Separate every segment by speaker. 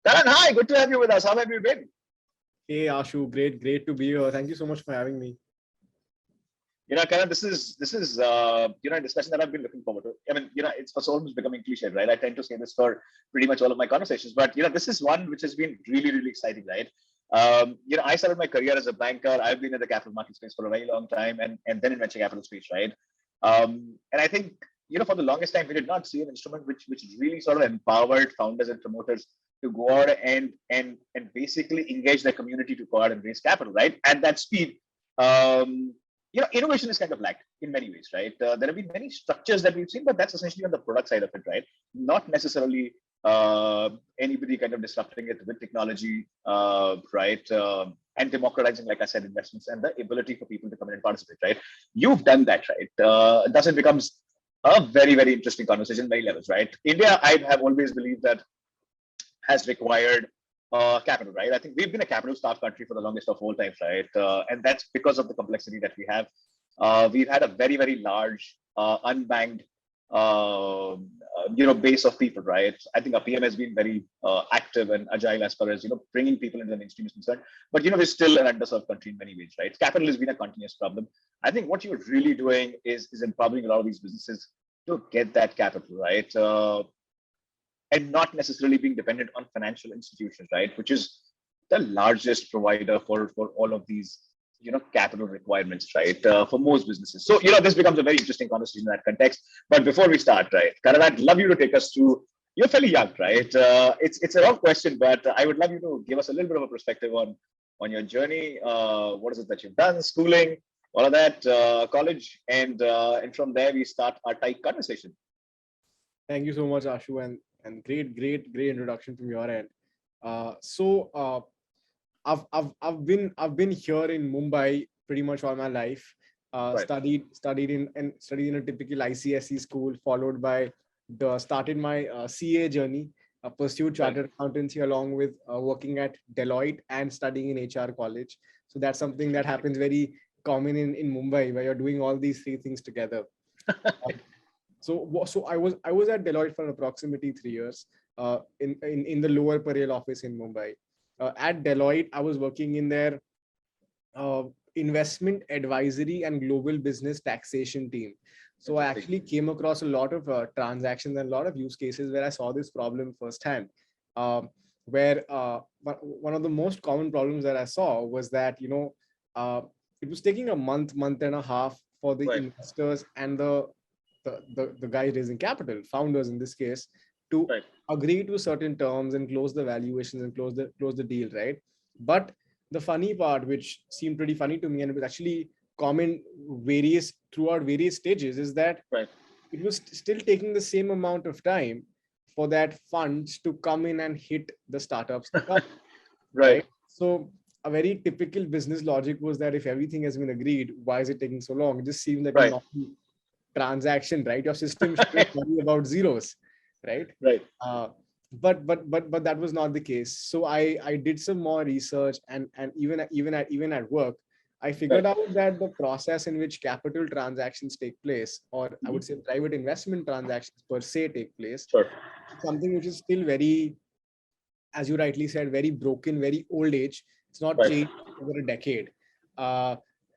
Speaker 1: Karan, hi, good to have you with us. How have you been?
Speaker 2: Hey Ashu, great to be here. Thank you so much for having me.
Speaker 1: Karan, this is a discussion that I've been looking forward to. I mean, it's almost becoming cliche, right? I tend to say this for pretty much all of my conversations, but this is one which has been really, really exciting, right? I started my career as a banker. I've been in the capital market space for a very long time, and then in venture capital space, right? And I think for the longest time we did not see an instrument which really sort of empowered founders and promoters to go out and basically engage their community to go out and raise capital, right? At that speed. Um, Innovation is kind of lacked in many ways, right? There have been many structures that we've seen, but that's essentially on the product side of it, right? Not necessarily anybody kind of disrupting it with technology, right? And democratizing, like I said, investments and the ability for people to come in and participate, right? You've done that, right? Thus, it becomes a very, very interesting conversation, many levels, right? India, I have always believed that has required capital, right? I think we've been a capital-starved country for the longest of all times, right? And that's because of the complexity that we have. We've had a very, very large unbanked, base of people, right? I think our PM has been very active and agile as far as bringing people into the mainstream is concerned. But we're still an underserved country in many ways, right? Capital has been a continuous problem. I think what you're really doing is empowering a lot of these businesses to get that capital, right? And not necessarily being dependent on financial institutions, right? Which is the largest provider for all of these, capital requirements, right? For most businesses. So, this becomes a very interesting conversation in that context. But before we start, right, Karan, I'd love you to take us through. You're fairly young, right? It's a rough question, but I would love you to give us a little bit of a perspective on your journey. What is it that you've done, schooling, all of that, college, and from there we start our Tyke conversation.
Speaker 2: Thank you so much, Ashu, and great introduction from your end. So I've been here in Mumbai pretty much all my life.
Speaker 1: Right.
Speaker 2: Studied in a typical ICSE school, followed by started my CA journey, pursued chartered accountancy along with working at Deloitte and studying in HR college. So that's something that happens very common in Mumbai, where you're doing all these three things together. So I was at Deloitte for approximately 3 years in the lower Parel office in Mumbai. At Deloitte, I was working in their investment advisory and global business taxation team. So I actually came across a lot of transactions and a lot of use cases where I saw this problem firsthand. Where one of the most common problems that I saw was that it was taking a month and a half for the investors and the guys raising capital, founders in this case, to agree to certain terms and close the valuations and close the deal, right? But the funny part, which seemed pretty funny to me and it was actually common throughout various stages, is that it was still taking the same amount of time for that funds to come in and hit the startups. Right. So a very typical business logic was that if everything has been agreed, why is it taking so long? It just seems like a normal transaction, right? Your system should worry about zeros, right?
Speaker 1: Right.
Speaker 2: But that was not the case. So I did some more research and even at work, I figured out that the process in which capital transactions take place, or I would say private investment transactions per se take place, something which is still very, as you rightly said, very broken, very old age. It's not changed over a decade.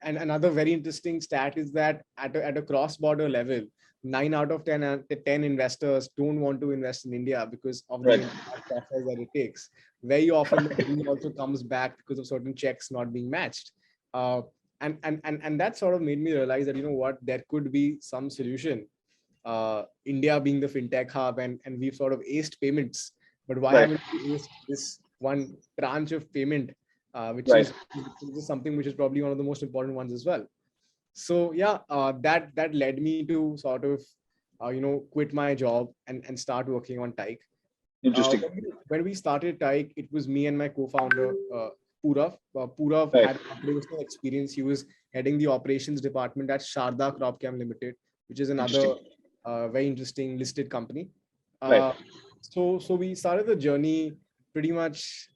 Speaker 2: And another very interesting stat is that at a cross-border level, 9 out of 10 investors don't want to invest in India because of the process that it takes. Very often, the deal also comes back because of certain checks not being matched. And that sort of made me realize that, there could be some solution. India being the fintech hub, and we've sort of aced payments. But why haven't we aced this one tranche of payment? Which is something which is probably one of the most important ones as well. So that led me to sort of quit my job and start working on Tyke.
Speaker 1: Interesting.
Speaker 2: When we started Tyke, it was me and my co-founder Purav. Purav had operational experience. He was heading the operations department at Sharda Cropchem Limited, which is another very interesting listed company. So we started the journey pretty much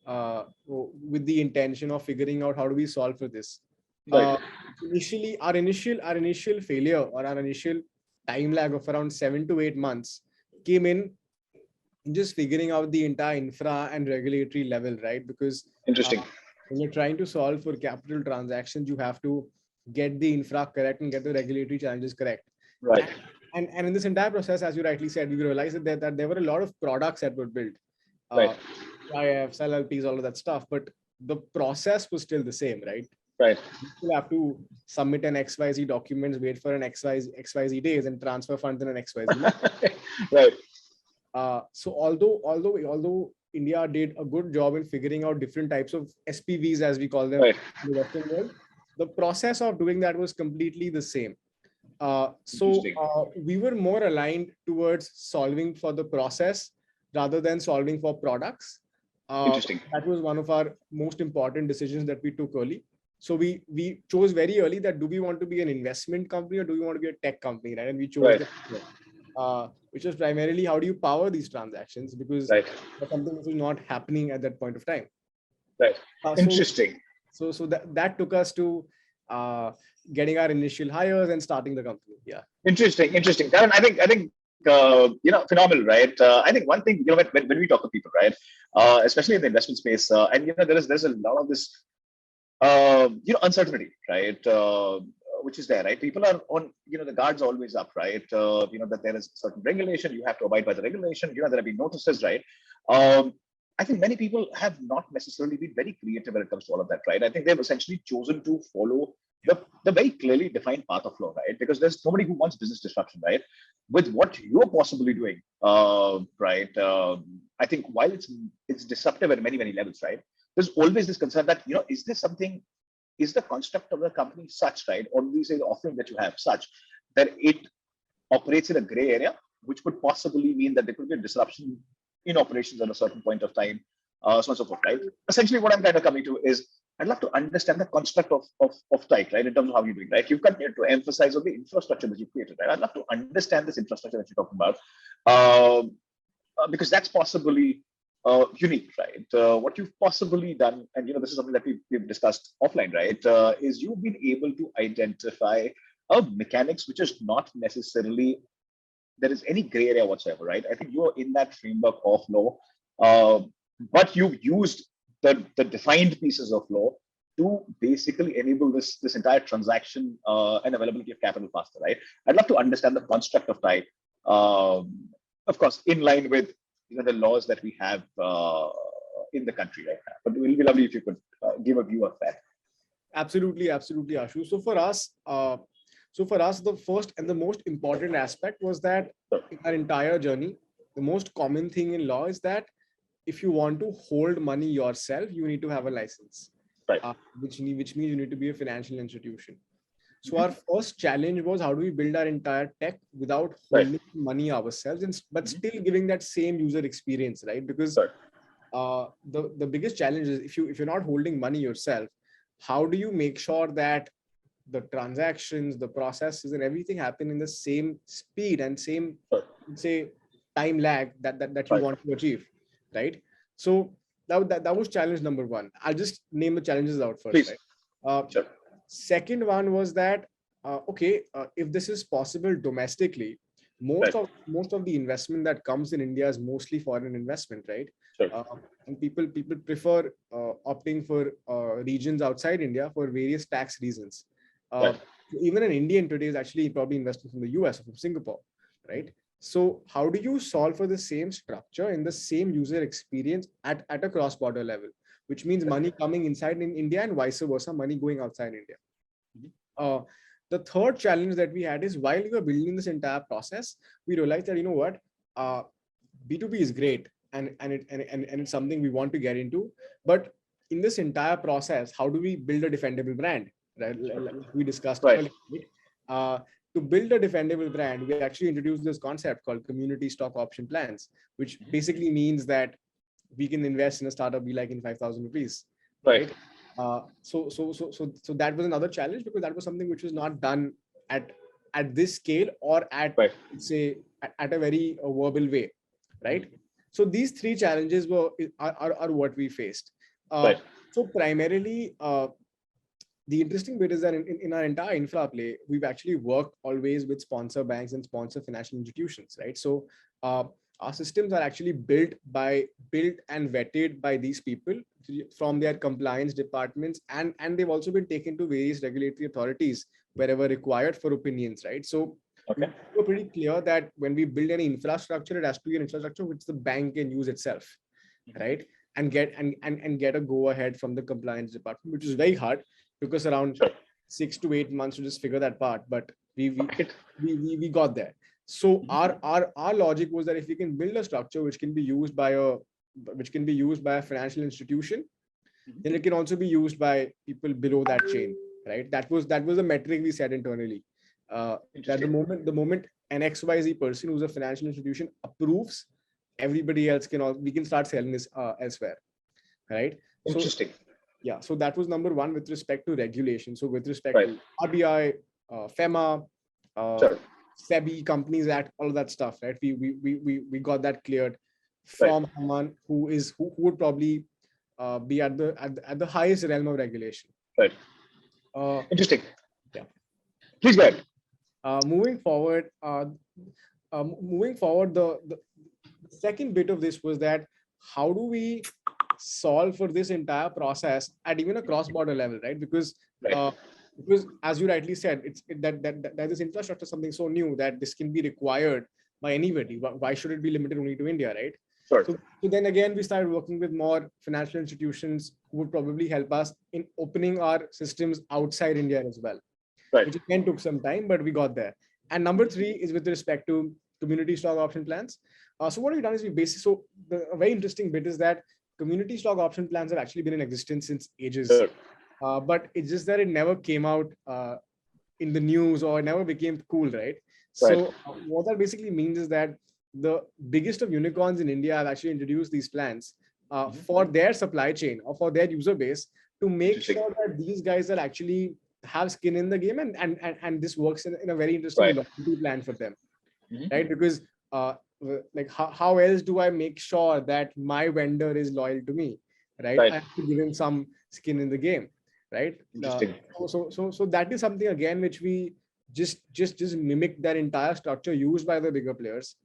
Speaker 2: with the intention of figuring out how do we solve for this. Initially, our initial failure or our initial time lag of around 7 to 8 months came in just figuring out the entire infra and regulatory level, right? Because
Speaker 1: Interesting.
Speaker 2: when you're trying to solve for capital transactions, you have to get the infra correct and get the regulatory challenges correct.
Speaker 1: Right.
Speaker 2: And in this entire process, as you rightly said, we realized that there were a lot of products that were built,
Speaker 1: Right.
Speaker 2: IFs, LLPs, all of that stuff, but the process was still the same, right?
Speaker 1: Right.
Speaker 2: You still have to submit an XYZ documents, wait for an XYZ days, and transfer funds in an XYZ month.
Speaker 1: Right.
Speaker 2: So although India did a good job in figuring out different types of SPVs, as we call them,
Speaker 1: Right.
Speaker 2: in the Western world, the process of doing that was completely the same. We were more aligned towards solving for the process rather than solving for products.
Speaker 1: Interesting.
Speaker 2: That was one of our most important decisions that we took early. So we chose very early that do we want to be an investment company or do we want to be a tech company, right? And we chose which was primarily how do you power these transactions, because
Speaker 1: right.
Speaker 2: that's something which was not happening at that point of time.
Speaker 1: Right. Interesting.
Speaker 2: So that took us to getting our initial hires and starting the company. Yeah.
Speaker 1: Interesting. Karan, I think phenomenal, right? I think one thing, when we talk to people, right, especially in the investment space, and there's a lot of this, uncertainty, right, which is there, right? People are on, the guards always up, right? That there is certain regulation, you have to abide by the regulation. There have been notices, right? I think many people have not necessarily been very creative when it comes to all of that, right? I think they've essentially chosen to follow the very clearly defined path of law, right? Because there's nobody who wants business disruption, right? With what you're possibly doing, right? I think while it's disruptive at many levels, right? There's always this concern that is the construct of the company such, right, or we say the offering that you have such that it operates in a gray area, which could possibly mean that there could be a disruption in operations at a certain point of time, so on and so forth, right? Essentially, what I'm kind of coming to is I'd love to understand the construct of Tyke, right, in terms of how you're doing, right? You've continued to emphasize on the infrastructure that you've created, right? I'd love to understand this infrastructure that you're talking about, because that's possibly unique, right? What you've possibly done, and this is something that we've discussed offline, right? Is you've been able to identify a mechanics which is not necessarily there is any gray area whatsoever, right? I think you're in that framework of law, but you've used the defined pieces of law to basically enable this entire transaction and availability of capital faster, right? I'd love to understand the construct of Tyke, of course, in line with the laws that we have in the country right now. But it will be lovely if you could give a view of that.
Speaker 2: Absolutely, Ashu. So for us, the first and the most important aspect was that in our entire journey, the most common thing in law is that if you want to hold money yourself, you need to have a license,
Speaker 1: right?
Speaker 2: Which means you need to be a financial institution. So our first challenge was how do we build our entire tech without holding money ourselves, but still giving that same user experience, right? Because the biggest challenge is if you're not holding money yourself, how do you make sure that the transactions, the processes, and everything happen in the same speed and same, say, time lag that you want to achieve, right? So that was challenge number one. I'll just name the challenges out first.
Speaker 1: Please.
Speaker 2: Right?
Speaker 1: Sure.
Speaker 2: Second one was that if this is possible domestically, most of the investment that comes in India is mostly foreign investment, right?
Speaker 1: Sure.
Speaker 2: And people prefer opting for regions outside India for various tax reasons. Even an Indian today is actually probably investing from the US or from Singapore, right? So how do you solve for the same structure in the same user experience at a cross-border level, which means money coming inside in India and vice versa, money going outside India? The third challenge that we had is while we were building this entire process, we realized that, B2B is great and it's something we want to get into. But in this entire process, how do we build a defendable brand? Right? Like we discussed earlier. To build a defendable brand, we actually introduced this concept called community stock option plans, which basically means that we can invest in a startup be like in 5,000 rupees. Right. So that was another challenge because that was something which was not done at this scale or at say at a very verbal way, right? So these three challenges are what we faced. So primarily, the interesting bit is that in our entire infra play, we've actually worked always with sponsor banks and sponsor financial institutions, right? So our systems are actually built and vetted by these people from their compliance departments, and they've also been taken to various regulatory authorities wherever required for opinions, right? So
Speaker 1: Okay.
Speaker 2: we're pretty clear that when we build any infrastructure, it has to be an infrastructure which the bank can use itself, right? And get a go ahead from the compliance department, which is very hard because around
Speaker 1: Sure.
Speaker 2: 6 to 8 months to just figure that part, but we
Speaker 1: Right.
Speaker 2: got there. So our logic was that if we can build a structure which can be used by a financial institution, then it can also be used by people below that chain, right? That was the metric we set internally. That the moment an XYZ person who's a financial institution approves, everybody else we can start selling this elsewhere, right?
Speaker 1: Interesting.
Speaker 2: Yeah, so that was number one with respect to regulation. So with respect
Speaker 1: Right.
Speaker 2: to RBI, FEMA,
Speaker 1: Sure.
Speaker 2: SEBI, Companies Act, all of that stuff, right? We got that cleared from someone who would probably be at the highest realm of regulation.
Speaker 1: Right. Interesting.
Speaker 2: Yeah.
Speaker 1: Please go ahead.
Speaker 2: Moving forward, the second bit of this was that how do we solve for this entire process at even a cross-border level, right? Because as you rightly said, that this infrastructure is something so new that this can be required by anybody. Why should it be limited only to India, right?
Speaker 1: Sure.
Speaker 2: So then again, we started working with more financial institutions who would probably help us in opening our systems outside India as well.
Speaker 1: Right.
Speaker 2: Which again took some time, but we got there. And number three is with respect to community stock option plans. So what we've done is a very interesting bit is that community stock option plans have actually been in existence since ages.
Speaker 1: Sure.
Speaker 2: But it's just that it never came out in the news or it never became cool, right? So what that basically means is that the biggest of unicorns in India have actually introduced these plans for their supply chain or for their user base to make sure that these guys are actually have skin in the game and this works in a very interesting loyalty plan for them, right? Because like how else do I make sure that my vendor is loyal to me, right? I have to give him some skin in the game, right? So that is something again which we just mimic that entire structure used by the bigger players,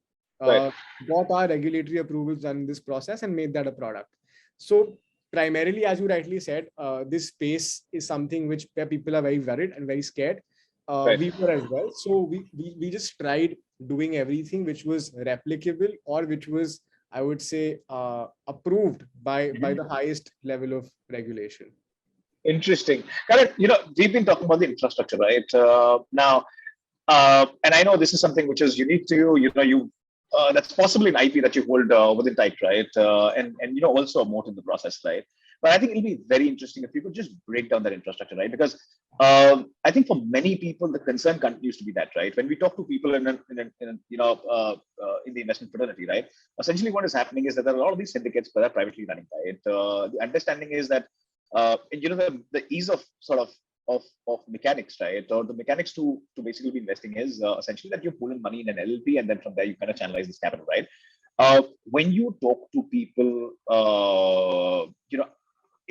Speaker 2: got our regulatory approvals done in this process and made that a product. So primarily, as you rightly said, this space is something where people are very worried and very scared. We were as well. So we just tried doing everything which was replicable or which was, I would say, approved by the highest level of regulation.
Speaker 1: Interesting. Karan, we've been talking about the infrastructure, right? Now, and I know this is something which is unique to you. That's possibly an IP that you hold within Tyke, right? And also a moat in the process, right? But I think it'll be very interesting if you could just break down that infrastructure, right? Because I think for many people the concern continues to be that, right? When we talk to people in the investment fraternity, right? Essentially, what is happening is that there are a lot of these syndicates that are privately running, right? The understanding is that the ease of sort of mechanics, right? Or the mechanics to basically be investing is essentially that you pull in money in an LLP and then from there you kind of channelize this capital, right? When you talk to people,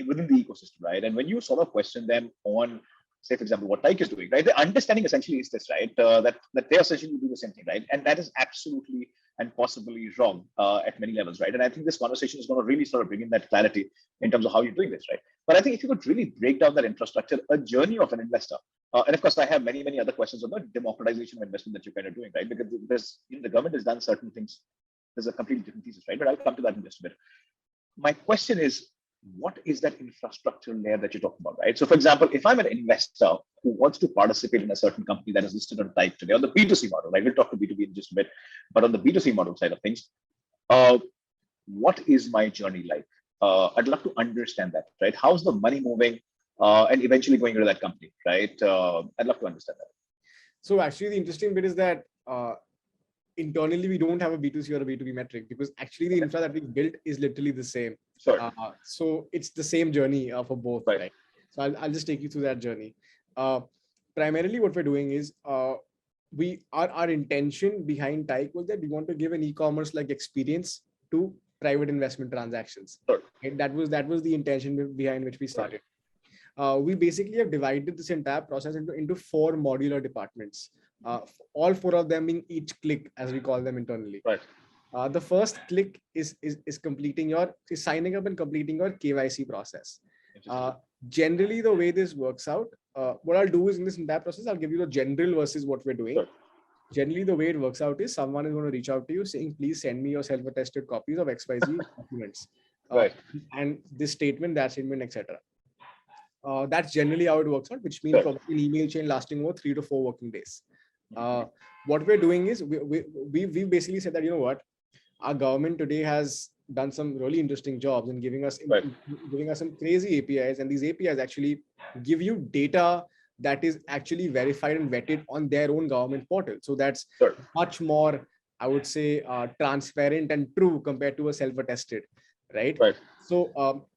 Speaker 1: within the ecosystem, right? And when you sort of question them on, say, for example, what Tyke is doing, right? The understanding essentially is this, right? That they essentially do the same thing, right? And that is absolutely and possibly wrong at many levels, right? And I think this conversation is going to really sort of bring in that clarity in terms of how you're doing this, right? But I think if you could really break down that infrastructure, a journey of an investor, and of course, I have many other questions on the democratization of investment that you're kind of doing, right? Because the government has done certain things. There's a completely different thesis, right? But I'll come to that in just a bit. My question is, what is that infrastructure layer that you're talking about, right? So, for example, if I'm an investor who wants to participate in a certain company that is listed on Tyke today, on the B2C model, right? We'll talk to B2B in just a bit, but on the B2C model side of things, what is my journey like? I'd love to understand that, right? How's the money moving and eventually going into that company, right? I'd love to understand that.
Speaker 2: So actually, the interesting bit is that internally, we don't have a B2C or a B2B metric because actually the infra that we built is literally the same.
Speaker 1: Sure.
Speaker 2: So it's the same journey for both, right? So I'll just take you through that journey. Primarily, what we're doing is our intention behind Tyke was that we want to give an e-commerce like experience to private investment transactions.
Speaker 1: Sure.
Speaker 2: Okay? That was the intention behind which we started. We basically have divided this entire process into 4 modular departments. All 4 of them being each click, as we call them internally.
Speaker 1: Right.
Speaker 2: The first click is signing up and completing your KYC process. Generally, the way this works out, what I'll do is in this entire process, I'll give you the general versus what we're doing.
Speaker 1: Sure.
Speaker 2: Generally, the way it works out is someone is going to reach out to you saying, please send me your self-attested copies of XYZ documents.
Speaker 1: Right.
Speaker 2: And this statement, that statement, etc. That's generally how it works out, which means probably an email chain lasting over 3 to 4 working days. What we're doing is we basically said that, you know what, our government today has done some really interesting jobs in giving us some crazy APIs, and these APIs actually give you data that is actually verified and vetted on their own government portal. So that's much more, I would say, transparent and true compared to a self-attested, right? So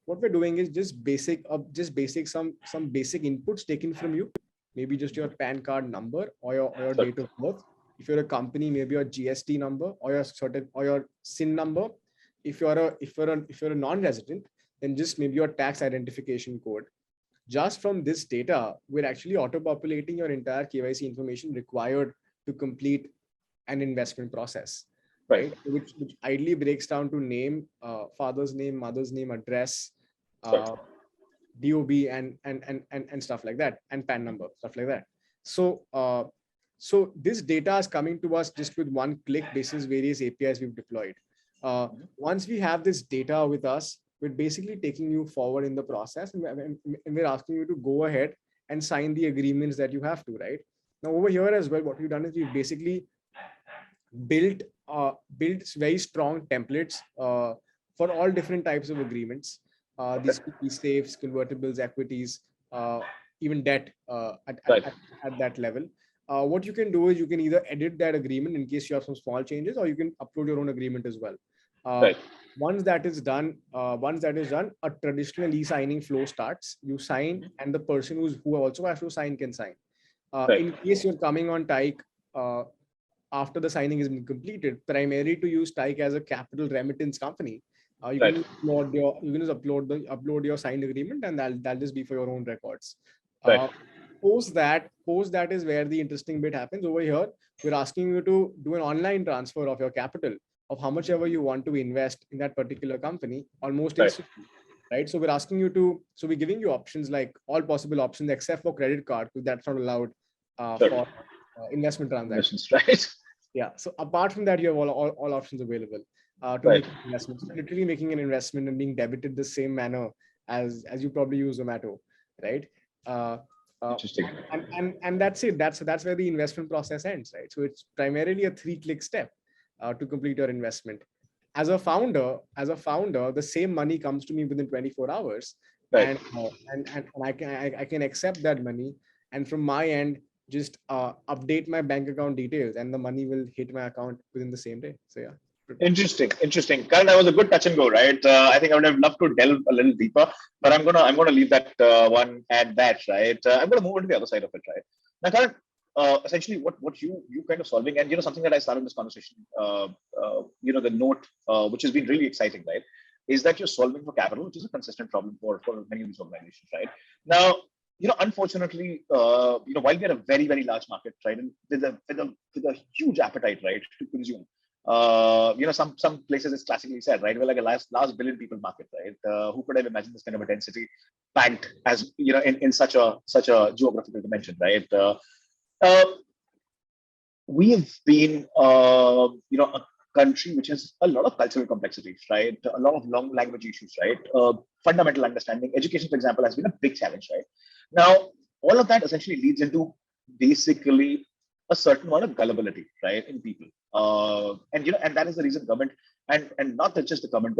Speaker 2: what we're doing is just some basic inputs taken from you, maybe just your PAN card number or your date of birth. If you're a company, maybe your GST number or your SIN number. If you're a non-resident, then just maybe your tax identification code. Just from this data, we're actually auto-populating your entire KYC information required to complete an investment process, right? Which ideally breaks down to name, father's name, mother's name, address, DOB, and stuff like that, and PAN number, stuff like that. So this data is coming to us just with one click basis various APIs we've deployed. Once we have this data with us, we're basically taking you forward in the process, and we're asking you to go ahead and sign the agreements that you have to, right? Now over here as well, what we've done is we've basically built very strong templates for all different types of agreements. These could be safes, convertibles, equities, even debt at that level. What you can do is you can either edit that agreement in case you have some small changes, or you can upload your own agreement as well. Once that is done, a traditional e-signing flow starts. You sign, and the person who also has to sign can sign. In case you're coming on Tyke after the signing has been completed, primarily to use Tyke as a capital remittance company, you can upload your signed agreement, and that'll just be for your own records. Post that is where the interesting bit happens. Over here, we're asking you to do an online transfer of your capital, of how much ever you want to invest in that particular company, almost instantly, right? So we're asking you to, so we're giving you options, like all possible options except for credit card, because that's not allowed for investment transactions,
Speaker 1: right?
Speaker 2: Yeah. So apart from that, you have all options available to make investments. Literally making an investment and being debited the same manner as you probably use Zomato, right?
Speaker 1: Interesting.
Speaker 2: And that's it. That's where the investment process ends, right? So it's primarily a 3-click step to complete your investment. As a founder, the same money comes to me within 24 hours, and I can accept that money, and from my end, just update my bank account details, and the money will hit my account within the same day. So yeah.
Speaker 1: Interesting. Karan, that was a good touch and go, right? I think I would have loved to delve a little deeper, but I'm gonna leave that one at that, right? I'm gonna move on to the other side of it, right? Now, Karan, essentially, what you kind of solving, and something that I started this conversation, the note which has been really exciting, right, is that you're solving for capital, which is a consistent problem for many of these organizations, right? Now, unfortunately, while we are a very, very large market, right, and with a huge appetite, right, to consume. Some places it's classically said, right? We're like a last billion people market, right? Who could have imagined this kind of a density packed as in such a geographical dimension, right? We have been, a country which has a lot of cultural complexities, right? A lot of long language issues, right? Fundamental understanding, education, for example, has been a big challenge, right? Now, all of that essentially leads into basically a certain amount of gullibility, right, in people. And that is the reason government, and not just the current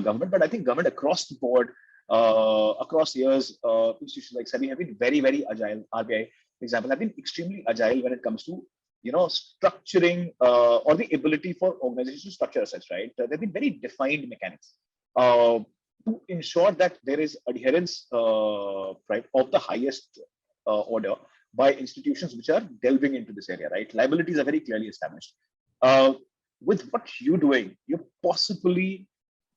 Speaker 1: government, but I think government across the board, across years, institutions like SEBI have been very, very agile. RBI, for example, have been extremely agile when it comes to structuring or the ability for organizations to structure assets, right? There have been very defined mechanics to ensure that there is adherence, right, of the highest order by institutions which are delving into this area, right? Liabilities are very clearly established. With what you're doing, you're possibly,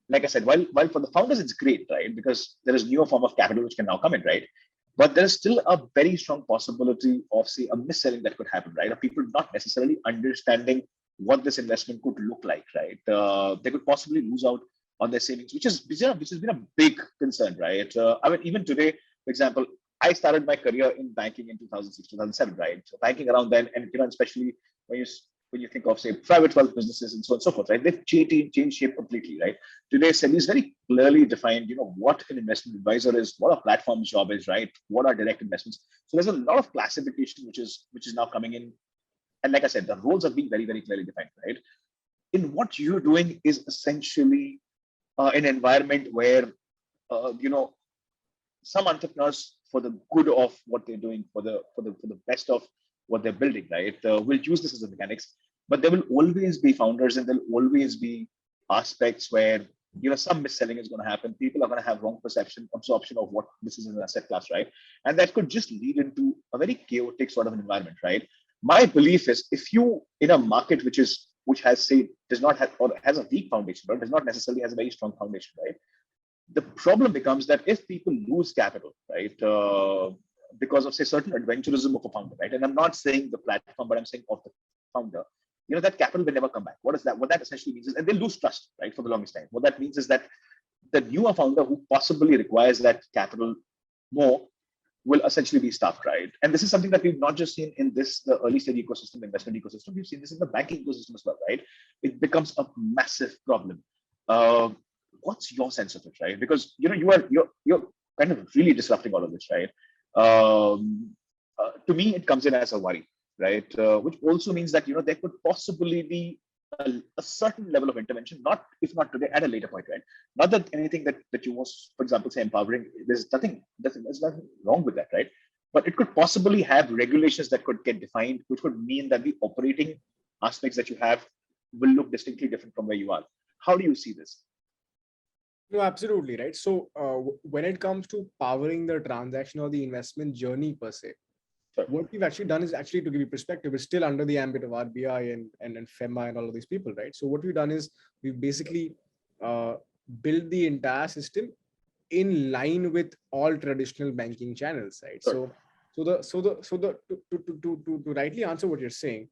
Speaker 1: like I said, while for the founders it's great, right? Because there is newer form of capital which can now come in, right? But there's still a very strong possibility of, say, a mis-selling that could happen, right? Of people not necessarily understanding what this investment could look like, right? They could possibly lose out on their savings, which has been a big concern, right? I mean, even today, for example, I started my career in banking in 2006, 2007, right? So banking around then, and especially when you think of, say, private wealth businesses and so on and so forth, right? They've changed shape completely, right? Today, SEBI is very clearly defined, what an investment advisor is, what a platform's job is, right? What are direct investments? So there's a lot of classification which is now coming in. And like I said, the roles are being very, very clearly defined, right? In what you're doing is essentially an environment where, some entrepreneurs, for the good of what they're doing, for the best of what they're building, right, will use this as a mechanics. But there will always be founders, and there'll always be aspects where some mis-selling is going to happen. People are going to have wrong absorption of what this is an asset class, right? And that could just lead into a very chaotic sort of an environment, right? My belief is, if you in a market which has, say, does not have, or has a weak foundation, but does not necessarily has a very strong foundation, right? The problem becomes that if people lose capital, right, because of, say, certain adventurism of a founder, right, and I'm not saying the platform, but I'm saying of the founder, that capital will never come back. What is that? What that essentially means is, and they'll lose trust, right, for the longest time. What that means is that the newer founder who possibly requires that capital more will essentially be stuffed, right? And this is something that we've not just seen in the early stage ecosystem, investment ecosystem. We've seen this in the banking ecosystem as well, right? It becomes a massive problem. What's your sense of it, right? Because you're kind of really disrupting all of this, right? To me, it comes in as a worry, right? Which also means that there could possibly be a certain level of intervention, if not today, at a later point, right? Not that anything that you was, for example, say, empowering. There's nothing wrong with that, right? But it could possibly have regulations that could get defined, which would mean that the operating aspects that you have will look distinctly different from where you are. How do you see this?
Speaker 2: No, absolutely right. So when it comes to powering the transaction or the investment journey per se, what we've actually done is, actually, to give you perspective, it's still under the ambit of RBI and FEMA and all of these people, right? So what we've done is we've basically built the entire system in line with all traditional banking channels, right?
Speaker 1: Sure.
Speaker 2: To rightly answer what you're saying,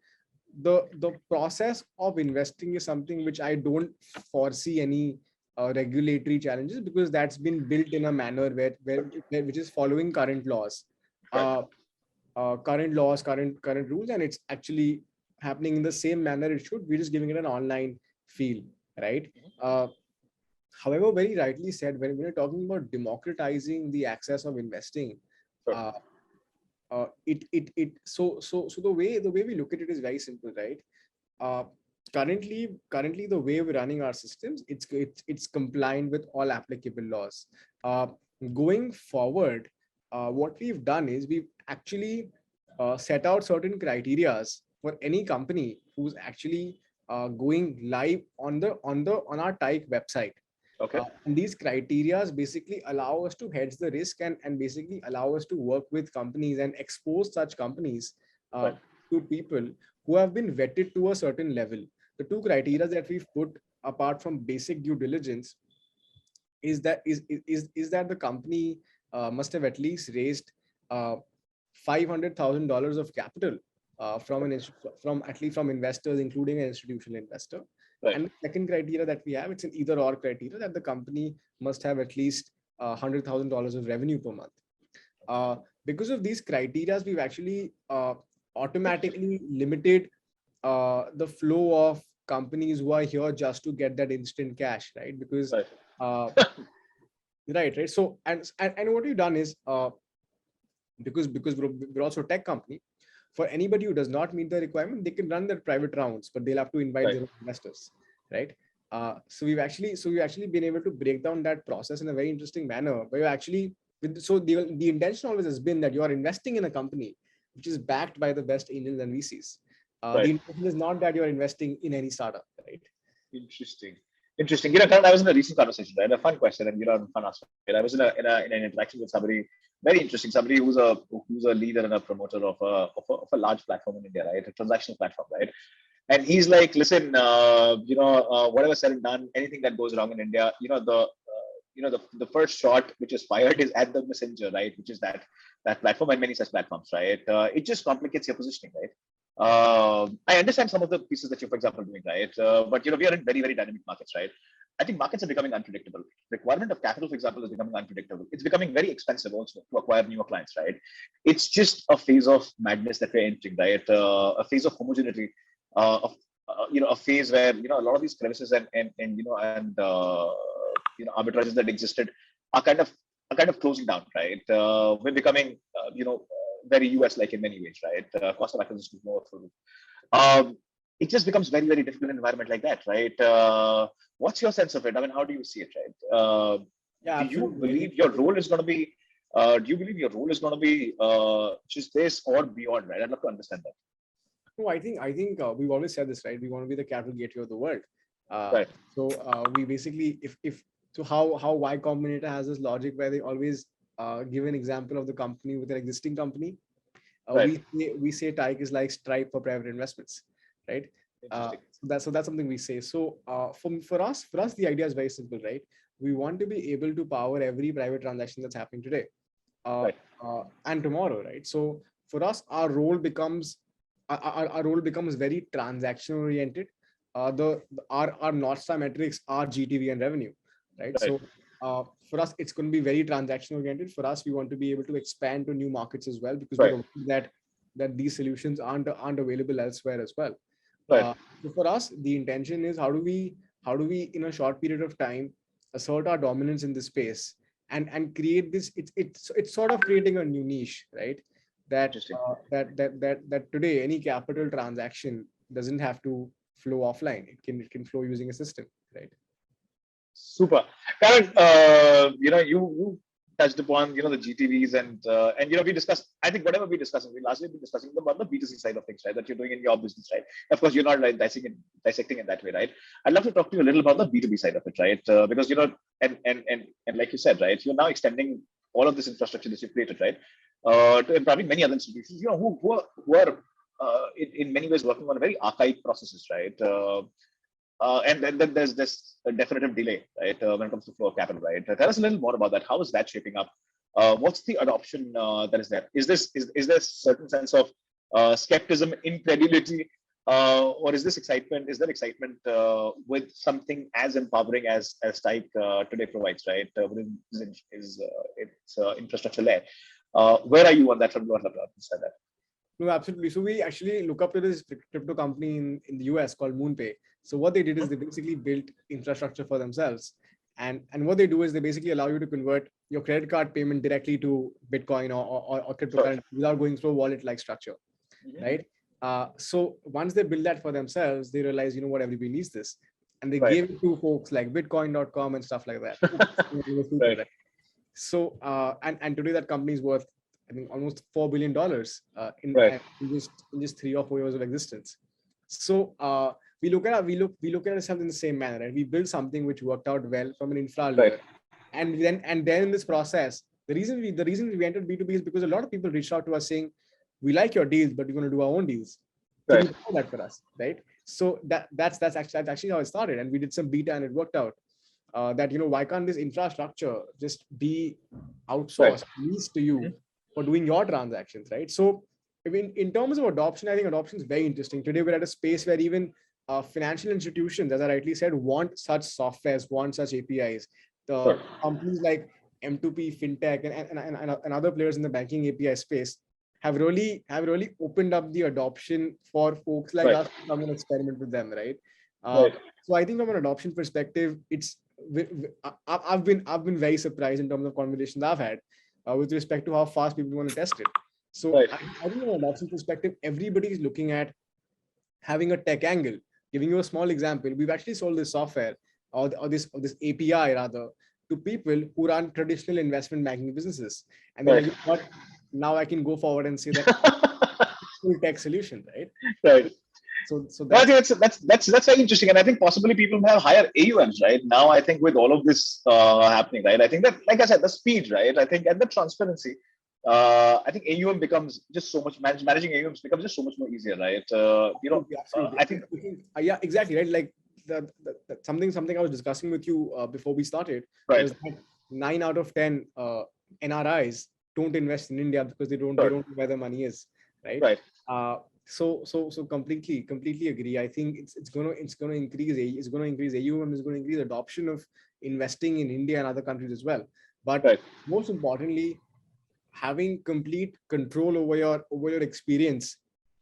Speaker 2: the process of investing is something which I don't foresee any regulatory challenges, because that's been built in a manner which is following current laws.
Speaker 1: Right.
Speaker 2: Current rules, and it's actually happening in the same manner it should. We're just giving it an online feel, right? However, very rightly said, when we're talking about democratizing the access of investing,
Speaker 1: Sure.
Speaker 2: So the way we look at it is very simple, right? Currently the way we're running our systems, it's compliant with all applicable laws. Going forward, what we've done is we've actually set out certain criterias for any company who's actually going live on our Tyke website.
Speaker 1: Okay.
Speaker 2: And these criterias basically allow us to hedge the risk and basically allow us to work with companies and expose such companies to people who have been vetted to a certain level. The two criteria that we've put, apart from basic due diligence, is that the company must have at least raised $500,000 of capital from investors, including an institutional investor.
Speaker 1: Right.
Speaker 2: And the second criteria that we have, it's an either or criteria, that the company must have at least $100,000 of revenue per month. Because of these criteria, we've actually automatically limited the flow of companies who are here just to get that instant cash, right? Because right. So and what we've done is, because we're also a tech company, for anybody who does not meet the requirement, they can run their private rounds, but they'll have to invite their own investors, right? So we've actually been able to break down that process in a very interesting manner, where the intention always has been that you are investing in a company which is backed by the best angels and VCs. The intention is not that you are investing in any startup, right?
Speaker 1: Interesting. Karan, I was in a recent conversation, right? A fun question, and fun answer. I was in an interaction with somebody very interesting, somebody who's a leader and a promoter of a large platform in India, right? A transactional platform, right? And he's like, listen, whatever said and done, anything that goes wrong in India, the first shot which is fired is at the messenger, right? Which is that platform and many such platforms, right? It just complicates your positioning, right? I understand some of the pieces that you're, for example, doing, right? But we are in very, very dynamic markets, right? I think markets are becoming unpredictable. Requirement of capital, for example, is becoming unpredictable. It's becoming very expensive also to acquire newer clients, right? It's just a phase of madness that we're entering, right? A phase of homogeneity, of a phase where a lot of these crevices and arbitrages that existed are kind of closing down, right? We're becoming very US like in many ways, right? Cost of acquisition is more through. It just becomes very, very difficult environment like that, right? What's your sense of it? I mean, how do you see it, right?
Speaker 2: Yeah,
Speaker 1: Do you
Speaker 2: absolutely.
Speaker 1: believe your role is going to be? Do you believe your role is going to be just this or beyond, right? I'd love to understand that.
Speaker 2: No, I think we've always said this, right? We want to be the capital gateway of the world.
Speaker 1: Right.
Speaker 2: So we basically, if so, how Y Combinator has this logic where they always give an example of the company with an existing company.
Speaker 1: Right.
Speaker 2: We say Tyke is like Stripe for private investments, right?
Speaker 1: Interesting.
Speaker 2: So that's something we say. So for us, the idea is very simple, right? We want to be able to power every private transaction that's happening today,
Speaker 1: Right.
Speaker 2: and tomorrow, right? So for us, our role becomes very transaction oriented. Our North Star metrics are GTV and revenue, right?
Speaker 1: Right.
Speaker 2: So for us, it's going to be very transaction oriented. For us, we want to be able to expand to new markets as well, because
Speaker 1: Right.
Speaker 2: we don't that these solutions aren't available elsewhere as well.
Speaker 1: Right.
Speaker 2: So for us, the intention is how do we in a short period of time assert our dominance in this space and create this. It's sort of creating a new niche, right? That
Speaker 1: Interesting.
Speaker 2: that today any capital transaction doesn't have to flow offline. It can flow using a system, right?
Speaker 1: Super. Karan, you touched upon the GTVs and we discussed. I think whatever we discussed, we lastly been discussing about the B2C side of things, right? That you're doing in your business, right? Of course, you're not like dissecting in that way, right? I'd love to talk to you a little about the B2B side of it, right? Because and like you said, right, you're now extending all of this infrastructure that you've created, right, to empowering many other institutions, who are in many ways working on very archaic processes, right? And then there's this definitive delay, right, when it comes to flow of capital, right? Tell us a little more about that. How is that shaping up? What's the adoption that is there? Is there a certain sense of skepticism, incredulity, or is this excitement? Is there excitement with something as empowering as Tyke today provides, right? Within its infrastructure layer. Where are you on that from your side?
Speaker 2: No, absolutely. So we actually look up to this crypto company in the US called MoonPay. So what they did is they basically built infrastructure for themselves. And what they do is they basically allow you to convert your credit card payment directly to Bitcoin or cryptocurrency without going through a wallet-like structure, right? So once they build that for themselves, they realize, what, everybody needs this. And they gave it to folks like Bitcoin.com and stuff like that.
Speaker 1: Right.
Speaker 2: So, and today that company is worth, I think, almost $4 billion in just 3 or 4 years of existence. So we look at ourselves in the same manner, and we built something which worked out well from an infra layer. And then in this process, the reason we entered B2B is because a lot of people reached out to us saying, we like your deals, but we're going to do our own deals. Can you do that for us, right? So that's actually how it started, and we did some beta and it worked out. That why can't this infrastructure just be outsourced, leased to you for doing your transactions, right? So I mean, in terms of adoption, I think adoption is very interesting. Today we're at a space where even financial institutions, as I rightly said, want such softwares, want such APIs. The companies like M2P, FinTech, and other players in the banking API space have really opened up the adoption for folks like us to come and experiment with them, right? So I think from an adoption perspective, I've been very surprised in terms of conversations I've had with respect to how fast people want to test it. So I think from an adoption perspective, everybody is looking at having a tech angle. Giving you a small example, we've actually sold this software or this API rather to people who run traditional investment banking businesses, and they're like, what? Now I can go forward and say that full tech solution, right?
Speaker 1: Right.
Speaker 2: So
Speaker 1: that's very interesting, and I think possibly people have higher AUMs right now. I think with all of this happening, right? I think that, like I said, the speed, right? I think, and the transparency. I think AUM becomes just so much managing AUMs becomes just so much more easier, right? I think
Speaker 2: yeah, exactly, right. Like the something I was discussing with you before we started was that 9 out of 10 NRIs don't invest in India because they don't know where the money is, right? So completely agree. I think it's gonna increase AUM, it's gonna increase adoption of investing in India and other countries as well. But
Speaker 1: Right.
Speaker 2: most importantly, having complete control over your experience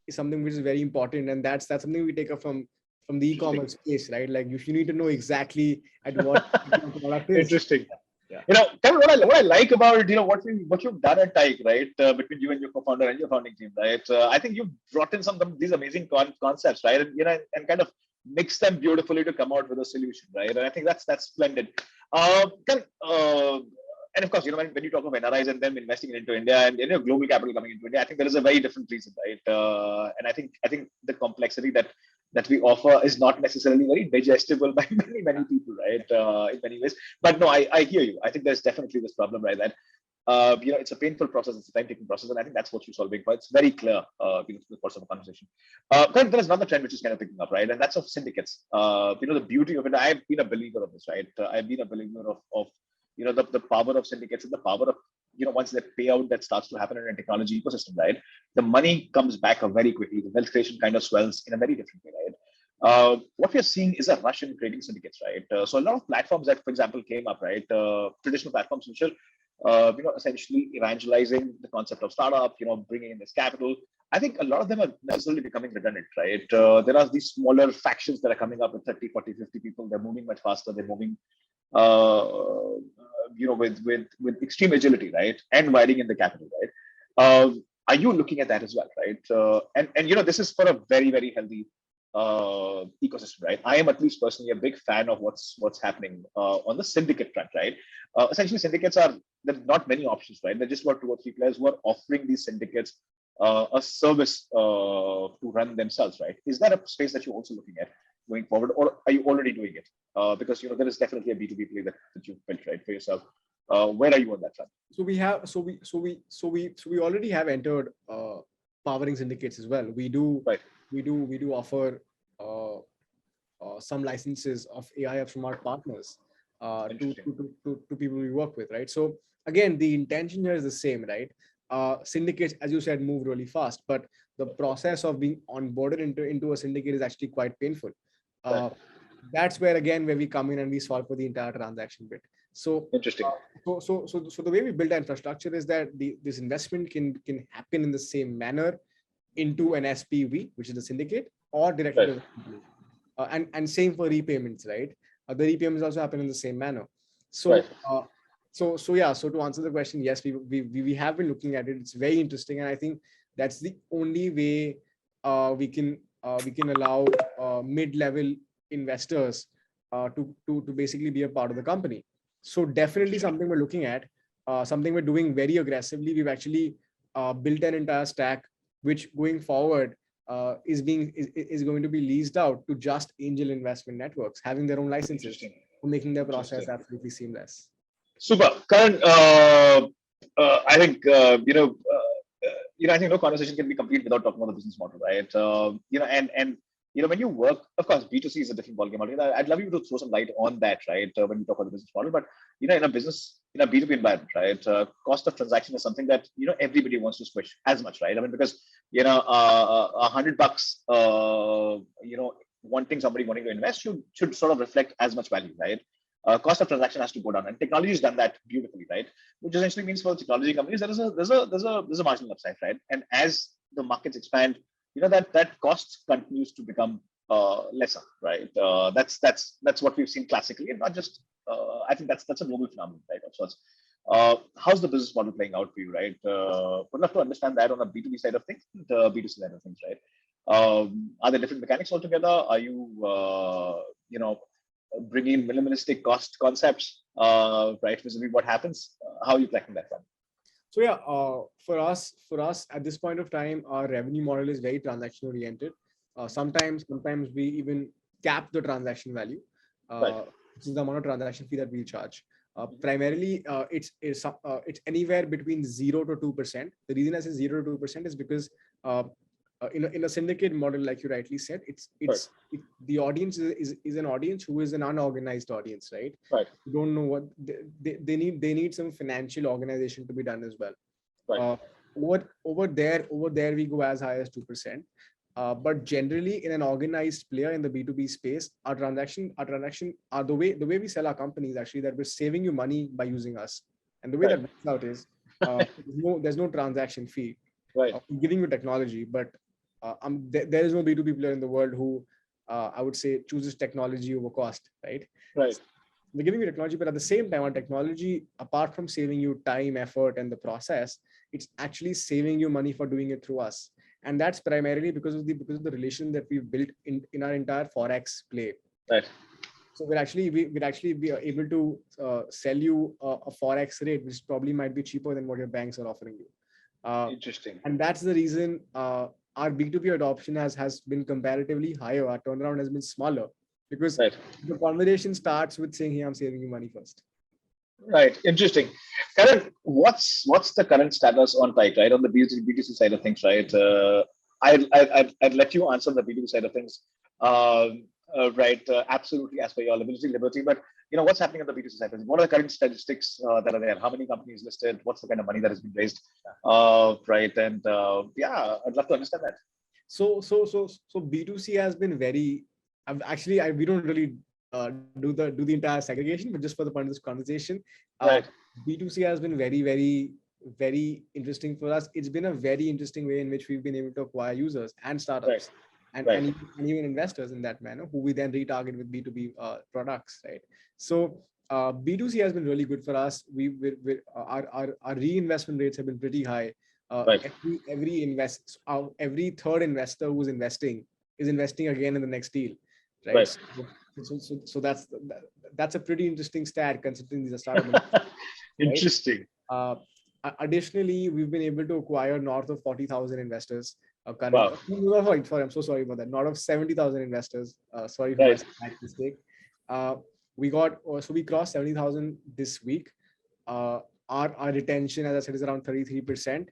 Speaker 2: is something which is very important, and that's something we take up from the
Speaker 1: Interesting.
Speaker 2: e-commerce space, right? Like you need to know exactly at what your product is.
Speaker 1: Interesting.
Speaker 2: Yeah.
Speaker 1: Kevin, what I like about what you've done at Tyke, right, between you and your co-founder and your founding team, right? I think you've brought in some of these amazing concepts, right, and kind of mix them beautifully to come out with a solution, right? And I think that's splendid. Can, and of course, when you talk of NRIs and them investing into India and global capital coming into India, I think there is a very different reason, right? And I think the complexity that we offer is not necessarily very digestible by many people, right? In many ways. But no, I hear you. I think there's definitely this problem, right? That it's a painful process, it's a time-taking process, and I think that's what you're solving for. It's very clear, through the course of a conversation. Then there's another trend which is kind of picking up, right? And that's of syndicates. The beauty of it. I've been a believer of this, right? I've been a believer of the power of syndicates and the power of once that payout that starts to happen in a technology ecosystem, right? The money comes back very quickly. The wealth creation kind of swells in a very different way, right? What we're seeing is a rush in creating syndicates, right? So a lot of platforms that, for example, came up, right? Traditional platforms which are, essentially evangelizing the concept of startup, bringing in this capital. I think a lot of them are necessarily becoming redundant, right? There are these smaller factions that are coming up with 30, 40, 50 people. They're moving much faster. They're moving, with extreme agility, right? And wiring in the capital, right? Are you looking at that as well, right? And this is for a very, very healthy ecosystem, right? I am at least personally a big fan of what's happening on the syndicate front, right? Essentially, syndicates there's not many options, right? They're just about 2 or 3 players who are offering these syndicates a service to run themselves, right? Is that a space that you're also looking at going forward, or are you already doing it? Because there is definitely a B2B play that you've built, right, for yourself. Where are you on that front?
Speaker 2: We already have entered powering syndicates as well. We do
Speaker 1: Right.
Speaker 2: offer some licenses of AIF from our partners to people we work with, right? So again, the intention here is the same, right? Syndicates, as you said, move really fast, but the process of being onboarded into a syndicate is actually quite painful. That's where we come in and we solve for the entire transaction bit. So
Speaker 1: interesting.
Speaker 2: So the way we build our infrastructure is that this investment can happen in the same manner into an SPV, which is the syndicate, or directly to the company. And same for repayments, right? The repayments also happen in the same manner. So so to answer the question, yes, we have been looking at it. It's very interesting, and I think that's the only way we can allow mid-level investors to basically be a part of the company. So definitely something we're looking at, something we're doing very aggressively. We've actually built an entire stack, which going forward is going to be leased out to just angel investment networks, having their own licenses, for making their process absolutely seamless.
Speaker 1: Super, Karan. I think I think no conversation can be complete without talking about the business model, right? And when you work, of course, B2C is a different ballgame. I'd love you to throw some light on that, right? When we talk about the business model, but in a B2B environment, right? Cost of transaction is something that everybody wants to squish as much, right? I mean, because $100, somebody wanting to invest should sort of reflect as much value, right? Cost of transaction has to go down, and technology has done that beautifully, right? Which essentially means for technology companies there's a marginal upside, right? And as the markets expand, that cost continues to become lesser, right? That's what we've seen classically, and not just. I think that's a global phenomenon, right? Of sorts. How's the business model playing out for you, right? Would love to understand that on the B2B side of things, the B2C side of things, right? Are there different mechanics altogether? Are you bringing in minimalistic cost concepts, right? Vis-a-vis what happens? How are you tackling that one?
Speaker 2: So yeah, for us at this point of time, our revenue model is very transaction oriented. Sometimes we even cap the transaction value, which is the amount of transaction fee that we charge. Primarily, it's anywhere between 0 to 2%. The reason I say 0 to 2% is because in a syndicate model, like you rightly said, the audience is an audience who is an unorganized audience, right?
Speaker 1: Right.
Speaker 2: You don't know what they need. They need some financial organization to be done as well.
Speaker 1: Right.
Speaker 2: Over there we go as high as 2%. But generally, in an organized player in the B2B space, our transaction are the way we sell our companies actually that we're saving you money by using us. And the way that
Speaker 1: Right.
Speaker 2: works out is there's no transaction fee.
Speaker 1: Right.
Speaker 2: We're giving you technology, but there is no B2B player in the world who I would say chooses technology over cost, right?
Speaker 1: Right.
Speaker 2: We're giving you technology, but at the same time, our technology, apart from saving you time, effort, and the process, it's actually saving you money for doing it through us. And that's primarily because of the relation that we've built in our entire forex play.
Speaker 1: Right.
Speaker 2: So we'd actually be able to sell you a forex rate, which probably might be cheaper than what your banks are offering you.
Speaker 1: Interesting.
Speaker 2: And that's the reason our B2B adoption has been comparatively higher. Our turnaround has been smaller because
Speaker 1: Right.
Speaker 2: the conversation starts with saying, "Hey, I'm saving you money first."
Speaker 1: Right. Interesting. Karan, what's the current status on Tyke, right? On the B2C side of things, right? I'd let you answer the B2B side of things. Right. Absolutely, as per your liberty. But what's happening on the B2C side? What are the current statistics that are there? How many companies listed? What's the kind of money that has been raised? Right. And yeah, I'd love to understand that.
Speaker 2: So B2C has been very. We don't really do the entire segregation, but just for the point of this conversation,
Speaker 1: Right.
Speaker 2: B2C has been very, very, very interesting for us. It's been a very interesting way in which we've been able to acquire users and startups
Speaker 1: Right.
Speaker 2: and,
Speaker 1: Right.
Speaker 2: and even investors in that manner, who we then retarget with B2B products, right? So B2C has been really good for us. Our reinvestment rates have been pretty high.
Speaker 1: Right.
Speaker 2: Every third investor who's investing is investing again in the next deal, right?
Speaker 1: Right.
Speaker 2: So that's a pretty interesting stat considering these are startup.
Speaker 1: Interesting.
Speaker 2: Right? Additionally, we've been able to acquire north of 40,000 investors.
Speaker 1: Wow.
Speaker 2: Sorry, I'm so sorry about that. North of 70,000 investors. Sorry for
Speaker 1: Right.
Speaker 2: my mistake. We crossed 70,000 this week. Our retention, as I said, is around 33%.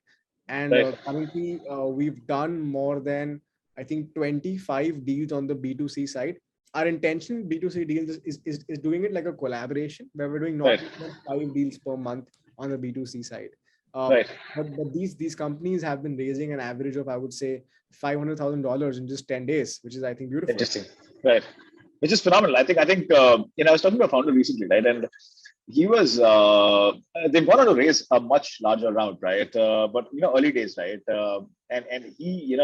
Speaker 2: And
Speaker 1: Right.
Speaker 2: currently, we've done more than, I think, 25 deals on the B2C side. Our intention B2C deals is doing it like a collaboration where we're doing not
Speaker 1: Right.
Speaker 2: more than 5 deals per month on the B2C side.
Speaker 1: Right.
Speaker 2: But these companies have been raising an average of, I would say, $500,000 in just 10 days, which is, I think, beautiful.
Speaker 1: Interesting. Right. Which is phenomenal. I think I was talking to a founder recently, right? And he was they wanted to raise a much larger round, right? But early days, right? And he,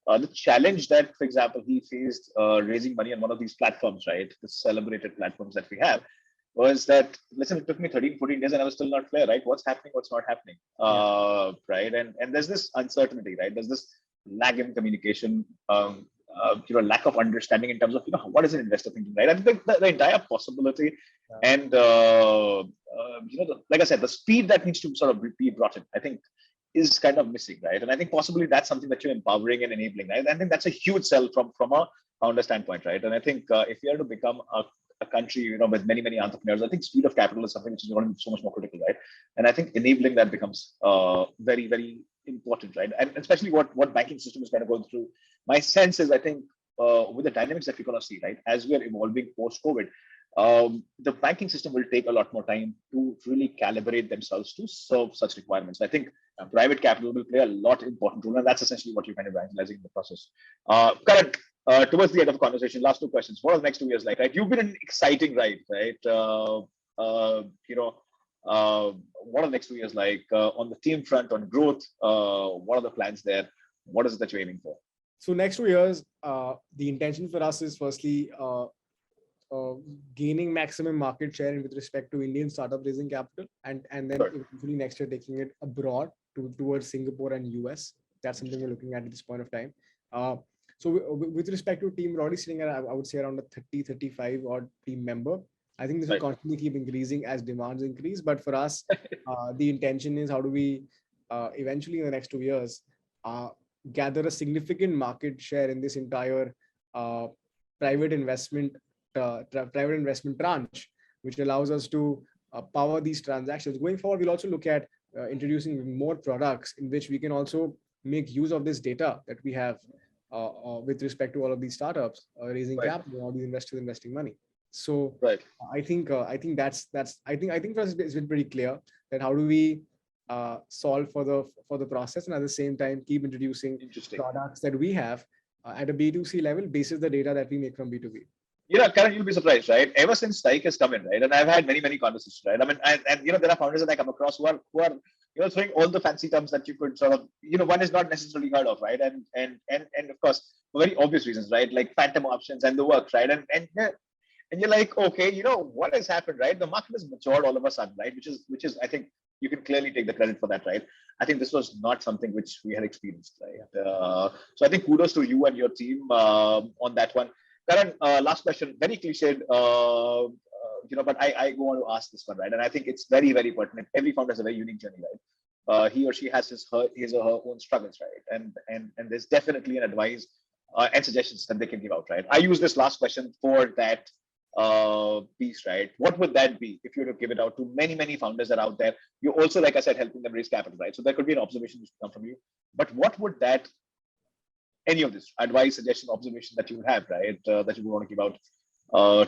Speaker 1: the challenge that, for example, he faced raising money on one of these platforms, right? The celebrated platforms that we have, was that, listen, it took me 13, 14 days and I was still not clear, right? What's happening, what's not happening, right? And there's this uncertainty, right? There's this lag in communication, lack of understanding in terms of, what is an investor thinking, right? I think the entire possibility and, like I said, the speed that needs to sort of be brought in, I think, is kind of missing, right? And I think possibly that's something that you're empowering and enabling, right? I think that's a huge sell from a founder standpoint, right? And I think if you are to become a country, with many entrepreneurs, I think speed of capital is something which is going to be so much more critical, right? And I think enabling that becomes very, very important, right? And especially what banking system is kind of going through. My sense is, I think, with the dynamics that we're going to see, right, as we are evolving post-COVID, the banking system will take a lot more time to really calibrate themselves to serve such requirements. I think private capital will play a lot important role, and that's essentially what you're kind of evangelizing in the process. Karan, towards the end of the conversation, last two questions. What are the next 2 years like? Right, you've been an exciting ride, right? What are the next 2 years like on the team front, on growth? What are the plans there? What is it that you're aiming for?
Speaker 2: So next 2 years, the intention for us is firstly gaining maximum market share with respect to Indian startup raising capital, and then eventually next year taking it abroad towards Singapore and US. That's something we're looking at this point of time. So with respect to team, we're already sitting at, I would say, around a 30, 35 odd team member. I think this will constantly keep increasing as demands increase. But for us, the intention is how do we eventually in the next 2 years gather a significant market share in this entire private investment tranche, which allows us to power these transactions. Going forward, we'll also look at introducing more products in which we can also make use of this data that we have with respect to all of these startups raising capital, all these investors investing money. So I think for us it's been pretty clear that how do we solve for the process, and at the same time keep introducing products that we have at a B2C level basis the data that we make from B2B.
Speaker 1: Karan, you'll be surprised, right? Ever since Tyke has come in, right? And I've had many, many conversations, right? I mean, and there are founders that I come across who are throwing all the fancy terms that you could sort of, one is not necessarily heard of, right? And of course, for very obvious reasons, right? Like phantom options and the works, right? And you're like, okay, what has happened, right? The market has matured all of a sudden, right? Which is, I think you can clearly take the credit for that, right? I think this was not something which we had experienced, right? So I think kudos to you and your team on that one. Karan, last question, very cliched, but I want to ask this one, right? And I think it's very, very pertinent. Every founder has a very unique journey, right? He or she has his or her own struggles, right? And there's definitely an advice and suggestions that they can give out, right? I use this last question for that piece, right? What would that be if you were to give it out to many, many founders that are out there? You're also, like I said, helping them raise capital, right? So there could be an observation which come from you. But what would that any of this advice, suggestion, observation that you would have, right? That you would want to give out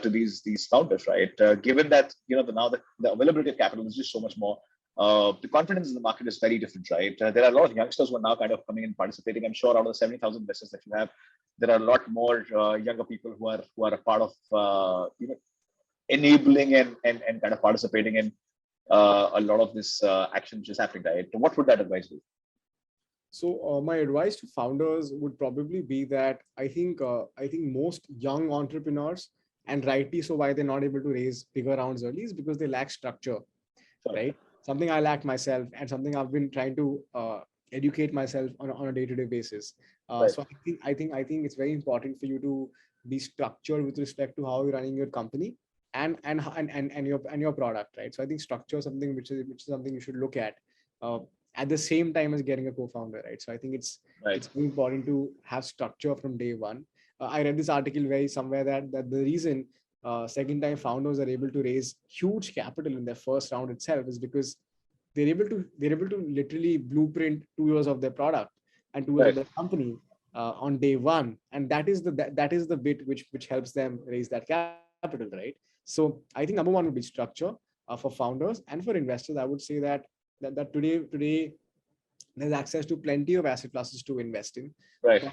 Speaker 1: to these founders, right? Given that now the availability of capital is just so much more. The confidence in the market is very different, right? There are a lot of youngsters who are now kind of coming and participating. I'm sure out of the 70,000 investors that you have, there are a lot more younger people who are a part of enabling and kind of participating in a lot of this action which is happening, right? What would that advice be?
Speaker 2: So my advice to founders would probably be that I think most young entrepreneurs, and rightly so, why they're not able to raise bigger rounds early is because they lack structure, right? Something I lack myself, and something I've been trying to educate myself on a day-to-day basis. So I think it's very important for you to be structured with respect to how you're running your company and your product, right? So I think structure is something which is something you should look at the same time as getting a co-founder, right? So I think it's very important to have structure from day one. I read this article somewhere that the reason second time founders are able to raise huge capital in their first round itself is because they're able to literally blueprint 2 years of their product and 2 years of their company on day one, and that is the bit which helps them raise that capital, right? So I think number one would be structure for founders, and for investors I would say that today there's access to plenty of asset classes to invest in.
Speaker 1: Right.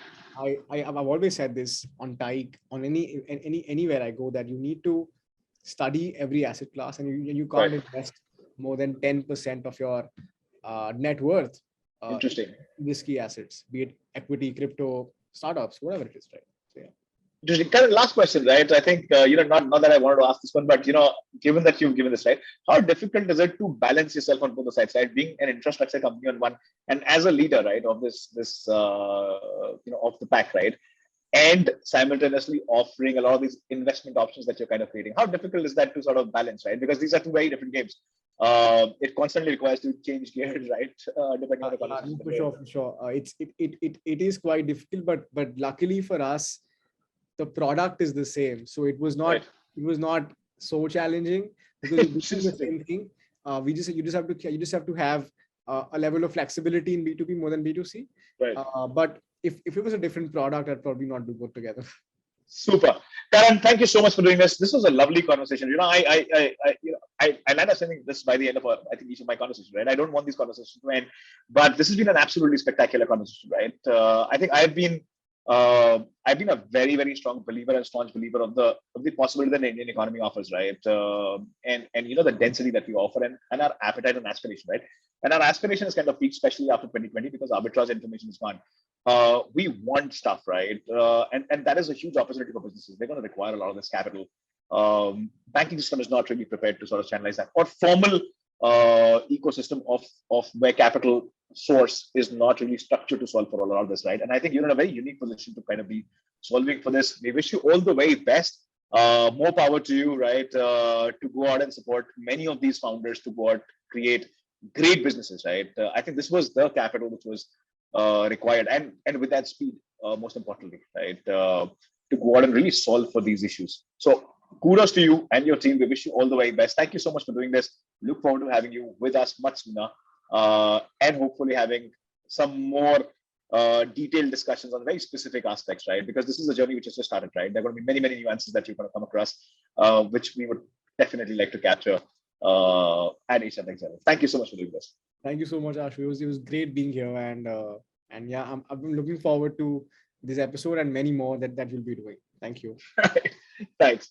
Speaker 2: I've always said this on Tyke, on anywhere I go, that you need to study every asset class, and you can't invest more than 10% of your net worth
Speaker 1: Interesting.
Speaker 2: in risky assets, be it equity, crypto, startups, whatever it is, right? So yeah.
Speaker 1: Interesting. Karan, last question, right? I think not that I wanted to ask this one, but given that you've given this, right, how difficult is it to balance yourself on both the sides, right? Being an infrastructure company on one, and as a leader, right, of this of the pack, right, and simultaneously offering a lot of these investment options that you're kind of creating. How difficult is that to sort of balance, right? Because these are two very different games. It constantly requires to change gears, right? Depending on the conversation.
Speaker 2: For sure. It is quite difficult, but luckily for us, the product is the same, so it was not so challenging because we're doing the same thing. You just have to have a level of flexibility in B2B more than B2C.
Speaker 1: Right.
Speaker 2: But if it was a different product, I'd probably not do both together.
Speaker 1: Super. Karan, thank you so much for doing this. This was a lovely conversation. I land up saying this by the end of I think each of my conversations, right? I don't want these conversations to end, but this has been an absolutely spectacular conversation, right? I think I've been a very, very strong believer and staunch believer of the possibility that the Indian economy offers, right? And the density that we offer and our appetite and aspiration, right? And our aspiration is kind of peaked, especially after 2020, because arbitrage information is gone. We want stuff, right? And that is a huge opportunity for businesses. They're going to require a lot of this capital. Banking system is not really prepared to sort of channelize that, or formal ecosystem of where capital source is not really structured to solve for all of this, right? And I think you're in a very unique position to kind of be solving for this. We wish you all the very best. More power to you, right? To go out and support many of these founders to go out, create great businesses, right? I think this was the capital which was required, and with that speed, most importantly, right? To go out and really solve for these issues. So kudos to you and your team. We wish you all the very best. Thank you so much for doing this. Look forward to having you with us much sooner, and hopefully having some more detailed discussions on very specific aspects, right? Because this is a journey which has just started, right? There are going to be many, many nuances that you're going to come across, which we would definitely like to capture at each other's level. Thank you so much for doing this.
Speaker 2: Thank you so much, Ashu. It was great being here, and yeah, I've been looking forward to this episode and many more that we'll be doing. Thank you.
Speaker 1: Thanks.